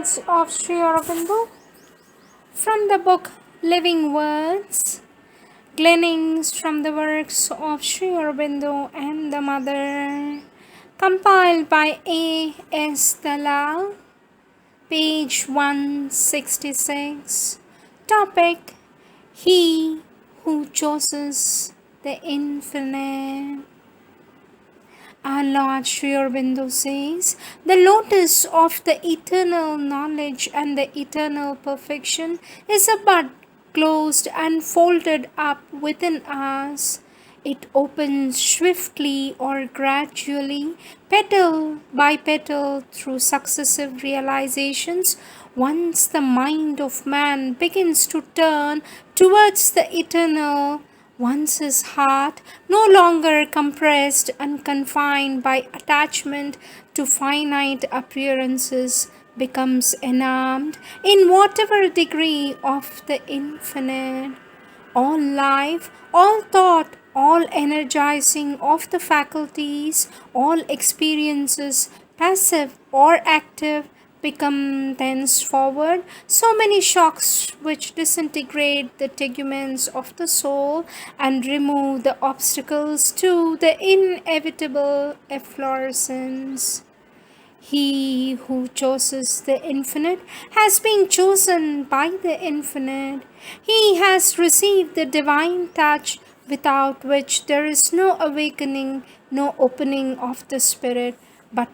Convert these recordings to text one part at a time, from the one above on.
words of Sri Aurobindo from the book Living Words, gleanings from the works of Sri Aurobindo and the Mother, compiled by A. S. Dalal, page 166. Topic: He who chooses the infinite. Our Lord Sri Aurobindo says, the lotus of the eternal knowledge and the eternal perfection is a bud closed and folded up within us. It opens swiftly or gradually, petal by petal, through successive realizations. Once the mind of man begins to turn towards the eternal, once his heart, no longer compressed and confined by attachment to finite appearances, becomes enamored in whatever degree of the infinite, all life, all thought, all energizing of the faculties, all experiences, passive or active, become thenceforward so many shocks which disintegrate the teguments of the soul and remove the obstacles to the inevitable efflorescence. He who chooses the infinite has been chosen by the infinite. He has received the divine touch without which there is no awakening, no opening of the spirit. But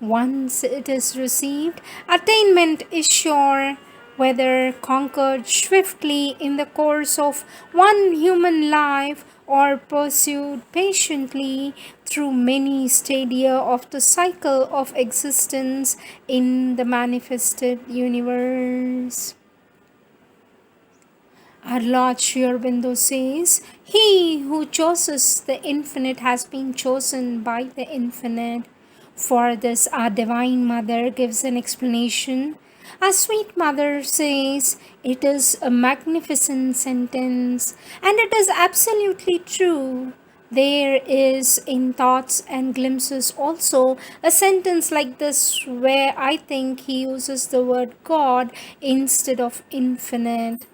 once it is received, attainment is sure, whether conquered swiftly in the course of one human life or pursued patiently through many stadia of the cycle of existence in the manifested universe. Our Lord Sri Aurobindo says, he who chooses the infinite has been chosen by the infinite. For this, our Divine Mother gives an explanation. Our sweet Mother says, it is a magnificent sentence, and it is absolutely true. There is in thoughts and glimpses also a sentence like this where I think he uses the word God instead of infinite.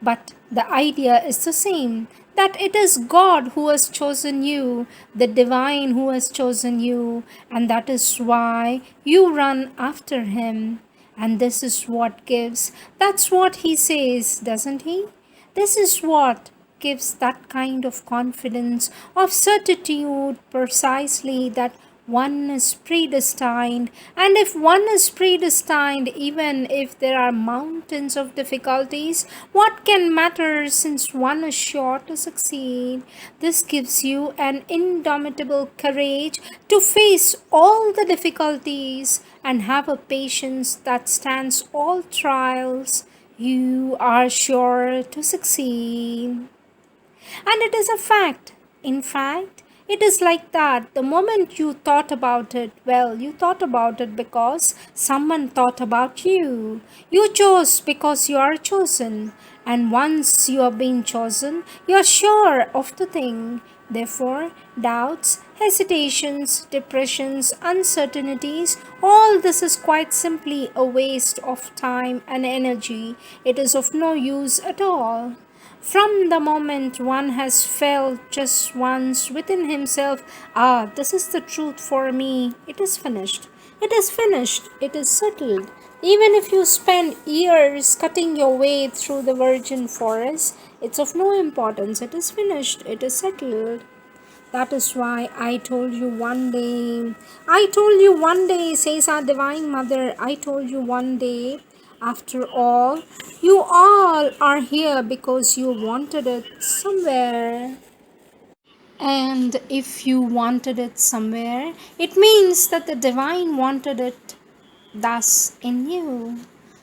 But the idea is the same, that it is God who has chosen you, the divine who has chosen you, and that is why you run after him. And this is what gives, that's what he says, doesn't he? This is what gives that kind of confidence, of certitude, precisely that one is predestined, and if one is predestined, even if there are mountains of difficulties, what can matter since one is sure to succeed? This gives you an indomitable courage to face all the difficulties and have a patience that stands all trials. You are sure to succeed. And it is a fact. In fact, it is like that. The moment you thought about it, well, you thought about it because someone thought about you. You chose because you are chosen. And once you have been chosen, you are sure of the thing. Therefore, doubts, hesitations, depressions, uncertainties, all this is quite simply a waste of time and energy. It is of no use at all. From the moment one has felt just once within himself, this is the truth for me, it is finished. It is finished. It is settled. Even if you spend years cutting your way through the virgin forest, it's of no importance. It is finished. It is settled. That is why I told you one day, says our Divine Mother, I told you one day, after all, you all are here because you wanted it somewhere. And if you wanted it somewhere, it means that the Divine wanted it thus in you.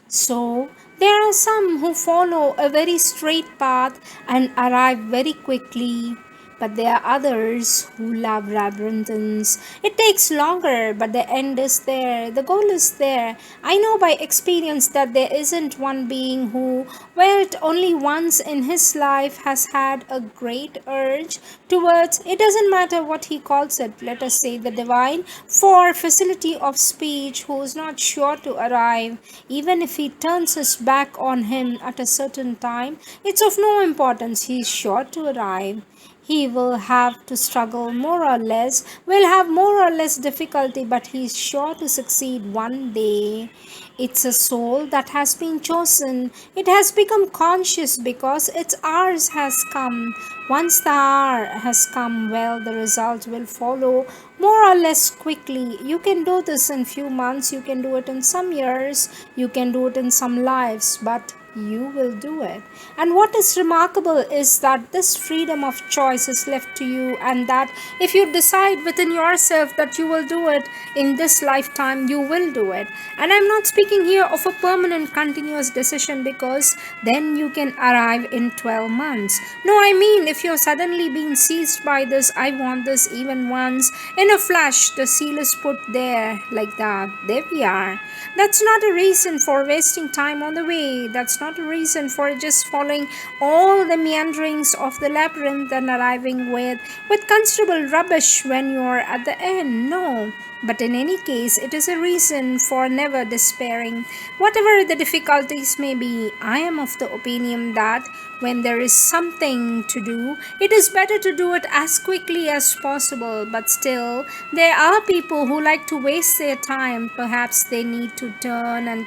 So, there are some who follow a very straight path and arrive very quickly. but there are others who love labyrinths. It takes longer, but the end is there. The goal is there. I know by experience that there isn't one being who, were it only once in his life, has had a great urge towards, it doesn't matter what he calls it, let us say the divine, for facility of speech, who is not sure to arrive, even if he turns his back on him at a certain time. It's of no importance, he is sure to arrive. He will have to struggle more or less, will have more or less difficulty, but he is sure to succeed one day. It's a soul that has been chosen. It has become conscious because its hours has come. Once the hour has come, well, the result will follow more or less quickly. You can do this in few months, you can do it in some years, you can do it in some lives, but you will do it. And what is remarkable is that this freedom of choice is left to you, and that if you decide within yourself that you will do it in this lifetime, you will do it. And I'm not speaking here of a permanent continuous decision, because then you can arrive in 12 months. No, I mean, if you're suddenly being seized by this, I want this, even once, in a flash, the seal is put there like that. There we are. That's not a reason for wasting time on the way. That's not a reason for just following all the meanderings of the labyrinth and arriving with considerable rubbish when you're at the end. No. But in any case, it is a reason for never despairing. Whatever the difficulties may be, I am of the opinion that when there is something to do, it is better to do it as quickly as possible. But still, there are people who like to waste their time. Perhaps they need to turn and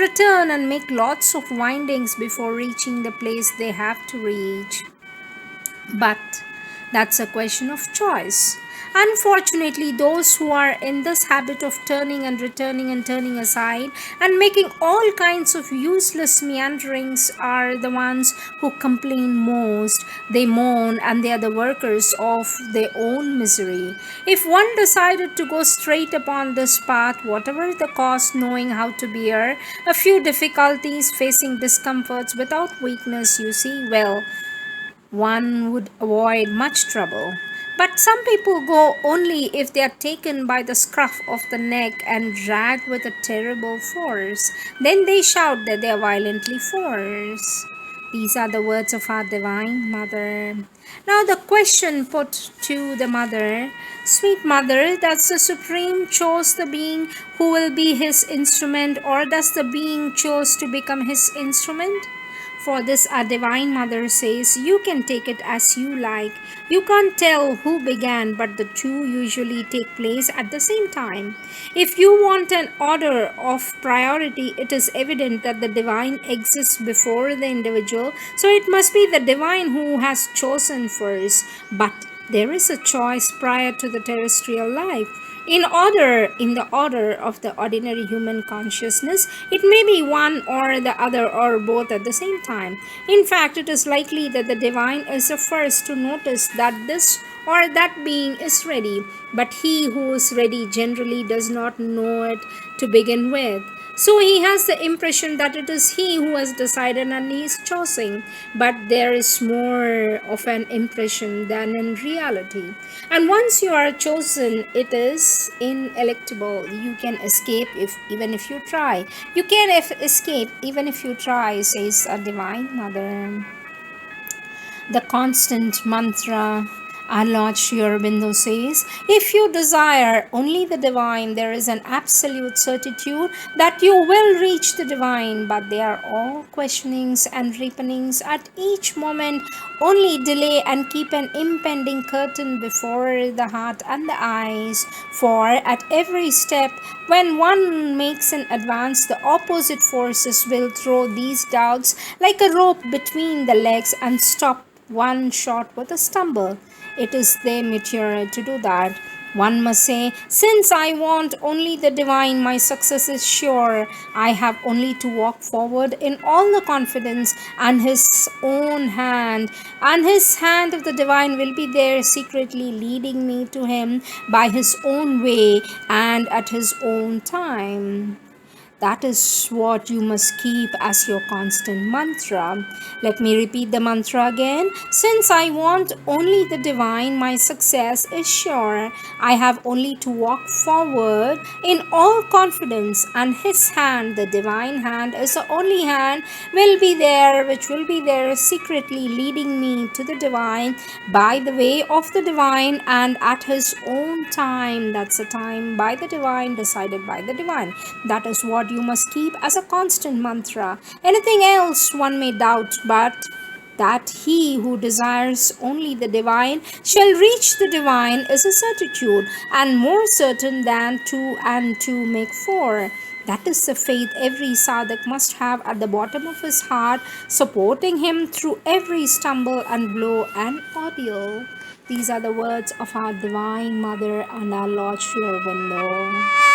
return and make lots of windings before reaching the place they have to reach. But that's a question of choice. Unfortunately, those who are in this habit of turning and turning aside and making all kinds of useless meanderings are the ones who complain most. They moan, and they are the workers of their own misery. If one decided to go straight upon this path, whatever the cost, knowing how to bear a few difficulties, facing discomforts without weakness, you see, well, one would avoid much trouble. But some people go only if they are taken by the scruff of the neck and dragged with a terrible force. Then they shout that they are violently forced. These are the words of our Divine Mother. Now, the question put to the Mother: Sweet Mother, does the Supreme choose the being who will be his instrument, or does the being choose to become his instrument? For this, our Divine Mother says, you can take it as you like. You can't tell who began, but the two usually take place at the same time. If you want an order of priority, it is evident that the Divine exists before the individual, so it must be the Divine who has chosen first. But there is a choice prior to the terrestrial life. In the order of the ordinary human consciousness, it may be one or the other or both at the same time. In fact, it is likely that the divine is the first to notice that this or that being is ready, but he who is ready generally does not know it to begin with. So he has the impression that it is he who has decided and he is choosing, but there is more of an impression than in reality. And once you are chosen, it is ineluctable. You can escape even if you try. You can escape even if you try, says a Divine Mother. The constant mantra, our Lord Sri Aurobindo says, if you desire only the divine, there is an absolute certitude that you will reach the divine, but they are all questionings and repenings at each moment, only delay and keep an impending curtain before the heart and the eyes. For at every step, when one makes an advance, the opposite forces will throw these doubts like a rope between the legs and stop one shot with a stumble. It is their nature to do that. One must say, since I want only the divine, my success is sure. I have only to walk forward in all the confidence, and his own hand, and his hand of the divine will be there secretly leading me to him by his own way and at his own time. That is what you must keep as your constant mantra. Let me repeat the mantra again. Since I want only the divine, my success is sure. I have only to walk forward in all confidence, and His hand, the divine hand, is the only hand which will be there secretly leading me to the divine by the way of the divine and at His own time. That's a time by the divine, decided by the divine. That is what you must keep as a constant mantra. Anything else one may doubt, but that he who desires only the divine shall reach the divine is a certitude, and more certain than two and two make four. That is the faith every sadhak must have at the bottom of his heart, supporting him through every stumble and blow and ordeal. These are the words of our Divine Mother and our Lord Sri Aurobindo.